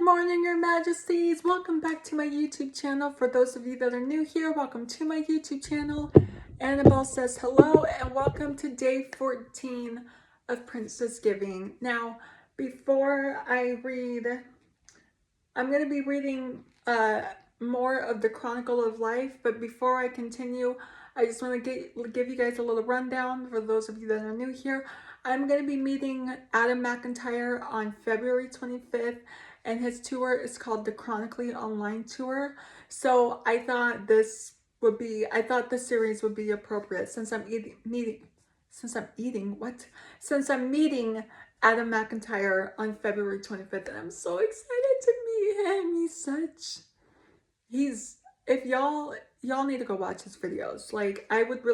morning, Your Majesties. Welcome back to my YouTube channel. For those of you that are new here, welcome to my YouTube channel. Annabelle says hello and welcome to day 14 of Princess Giving. Now, before I read, I'm going to be reading more of the Chronicle of Life, but before I continue, I just want to give you guys a little rundown for those of you that are new here. I'm going to be meeting Adam McIntyre on February 25th, and his tour is called the Chronically Online Tour. So I thought this series would be appropriate since I'm meeting Adam McIntyre on February 25th, and I'm so excited to meet him. He's if y'all need to go watch his videos. Like I would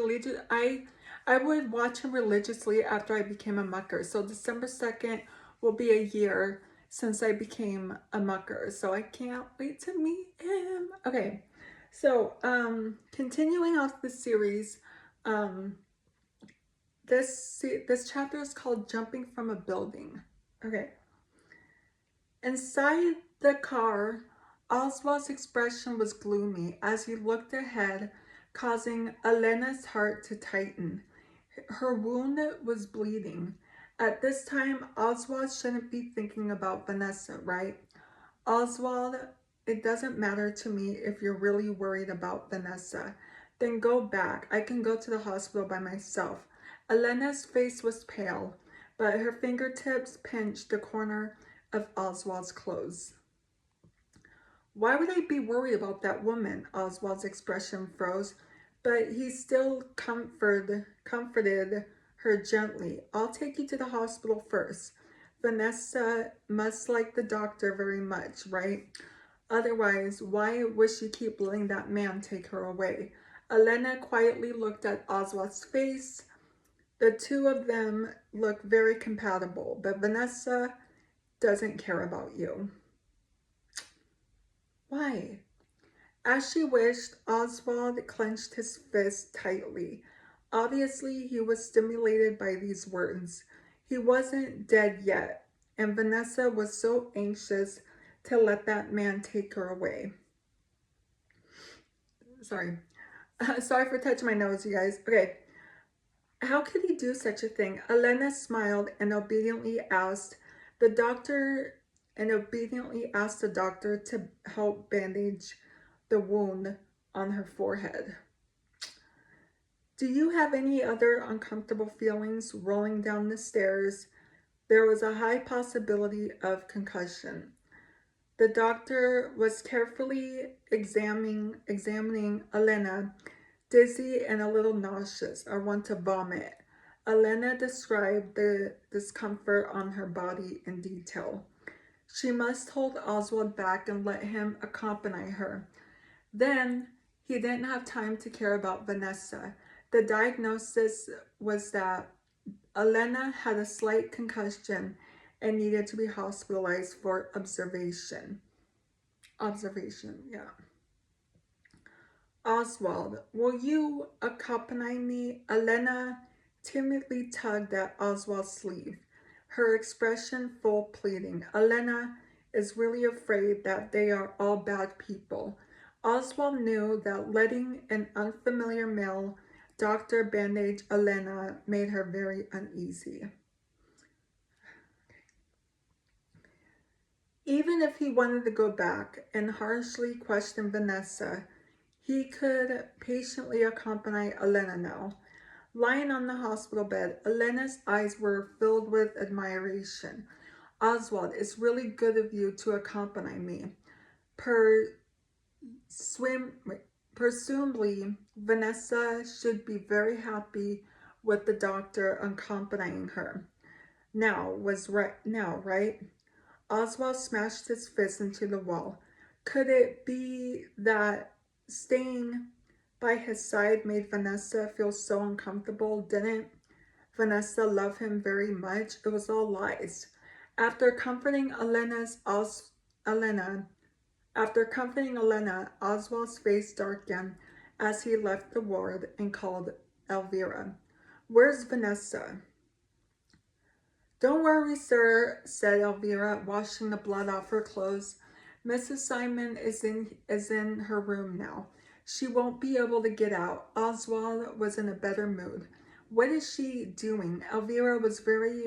watch him religiously after I became a mucker. So December 2nd will be a year since I became a mucker. So I can't wait to meet him. Okay. So continuing off the series, this chapter is called Jumping from a Building. Okay. Inside the car, Oswald's expression was gloomy as he looked ahead, causing Elena's heart to tighten. Her wound was bleeding. At this time, Oswald shouldn't be thinking about Vanessa, right? Oswald, it doesn't matter to me if you're really worried about Vanessa. Then go back. I can go to the hospital by myself. Elena's face was pale, but her fingertips pinched the corner of Oswald's clothes. Why would I be worried about that woman? Oswald's expression froze, but he still comforted her gently. I'll take you to the hospital first. Vanessa must like the doctor very much, right? Otherwise, why would she keep letting that man take her away? Elena quietly looked at Oswald's face. The two of them look very compatible, but Vanessa doesn't care about you. Why? As she wished, Oswald clenched his fist tightly. Obviously, he was stimulated by these words. He wasn't dead yet, and Vanessa was so anxious to let that man take her away. Sorry. Sorry for touching my nose, you guys. Okay. How could he do such a thing? Elena smiled and obediently asked the doctor to help bandage the wound on her forehead. Do you have any other uncomfortable feelings rolling down the stairs? There was a high possibility of concussion. The doctor was carefully examining Elena, dizzy and a little nauseous, or want to vomit. Elena described the discomfort on her body in detail. She must hold Oswald back and let him accompany her. Then he didn't have time to care about Vanessa. The diagnosis was that Elena had a slight concussion and needed to be hospitalized for observation. Yeah. Oswald, will you accompany me? Elena timidly tugged at Oswald's sleeve, her expression full pleading. Elena is really afraid that they are all bad people. Oswald knew that letting an unfamiliar male doctor bandage Elena made her very uneasy. Even if he wanted to go back and harshly question Vanessa, he could patiently accompany Elena now. Lying on the hospital bed, Elena's eyes were filled with admiration. Oswald, it's really good of you to accompany me. Presumably, Vanessa should be very happy with the doctor accompanying her. Now, right? Oswald smashed his fist into the wall. Could it be that staying by his side made Vanessa feel so uncomfortable? Didn't Vanessa love him very much? It was all lies. After comforting Elena, Oswald's face darkened as he left the ward and called Elvira. Where's Vanessa? Don't worry, sir, said Elvira, washing the blood off her clothes. Mrs. Simon is in her room now. She won't be able to get out. Oswald was in a better mood. What is she doing? Elvira was very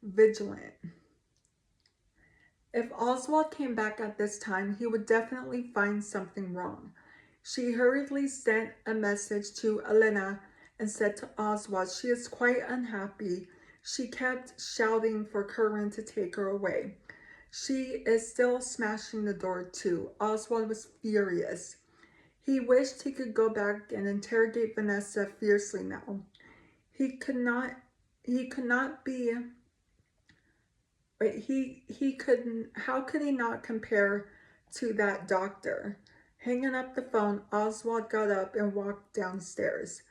vigilant. If Oswald came back at this time, he would definitely find something wrong. She hurriedly sent a message to Elena and said to Oswald, she is quite unhappy. She kept shouting for Curran to take her away. She is still smashing the door too. Oswald was furious. He wished he could go back and interrogate Vanessa fiercely now. He could not be, but he couldn't, how could he not compare to that doctor? Hanging up the phone, Oswald got up and walked downstairs.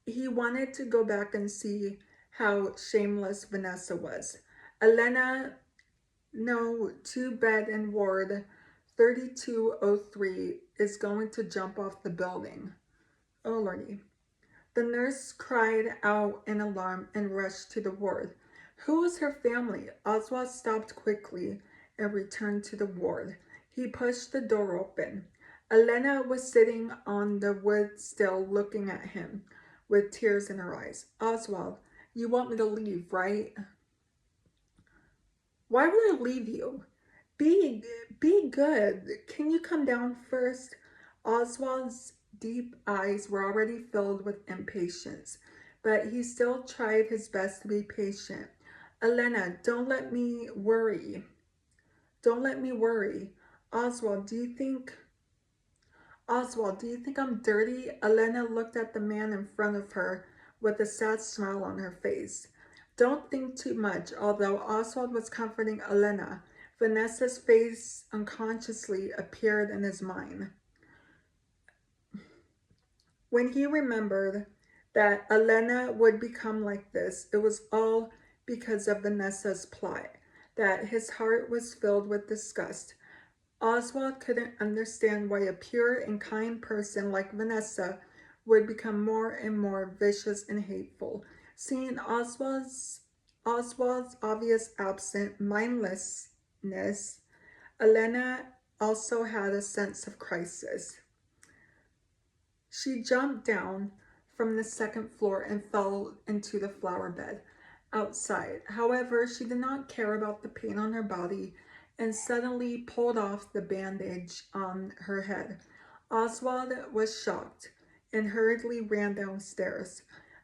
He wanted to go back and see how shameless Vanessa was. Elena, no, 2-bed in ward 3203 is going to jump off the building. Oh, Lordy. The nurse cried out in alarm and rushed to the ward. Who was her family? Oswald stopped quickly and returned to the ward. He pushed the door open. Elena was sitting on the wood still looking at him with tears in her eyes. Oswald, you want me to leave, right? Why would I leave you? Be good. Can you come down first? Oswald's deep eyes were already filled with impatience, but he still tried his best to be patient. Elena, don't let me worry. Don't let me worry. Oswald, do you think I'm dirty? Elena looked at the man in front of her with a sad smile on her face. Don't think too much. Although Oswald was comforting Elena, Vanessa's face unconsciously appeared in his mind. When he remembered that Elena would become like this, it was all because of Vanessa's plot, that his heart was filled with disgust. Oswald couldn't understand why a pure and kind person like Vanessa would become more and more vicious and hateful. Seeing Oswald's obvious absent mindlessness, Elena also had a sense of crisis. She jumped down from the second floor and fell into the flower bed outside. However, she did not care about the pain on her body and suddenly pulled off the bandage on her head. Oswald was shocked and hurriedly ran downstairs.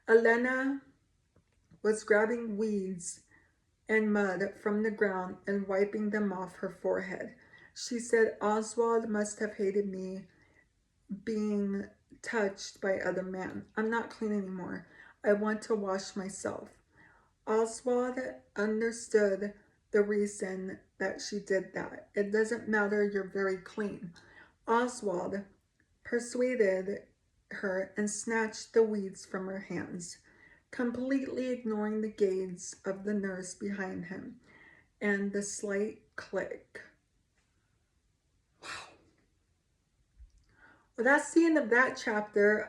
Elena was grabbing weeds and mud from the ground and wiping them off her forehead. She said, Oswald must have hated me being touched by other men. I'm not clean anymore. I want to wash myself. Oswald understood the reason that she did that. It doesn't matter, you're very clean. Oswald persuaded her and snatched the weeds from her hands, completely ignoring the gaze of the nurse behind him and the slight click. Wow. Well, that's the end of that chapter.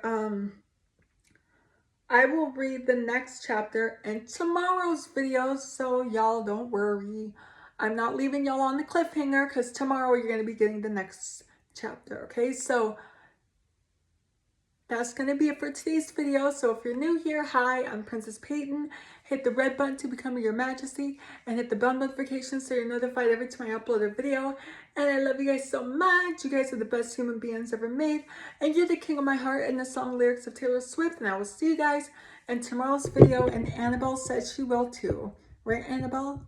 I will read the next chapter in tomorrow's video, so y'all don't worry. I'm not leaving y'all on the cliffhanger because tomorrow you're going to be getting the next chapter, okay? So that's going to be it for today's video. So if you're new here, hi, I'm Princess Peyton. Hit the red button to become your majesty and hit the bell notification so you're notified every time I upload a video. And I love you guys so much. You guys are the best human beings ever made. And you're the king of my heart and the song lyrics of Taylor Swift. And I will see you guys in tomorrow's video. And Annabelle says she will too. Right, Annabelle?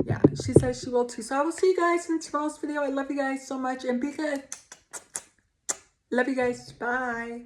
Yeah, she says she will too. So I will see you guys in tomorrow's video. I love you guys so much and be good. Love you guys. Bye.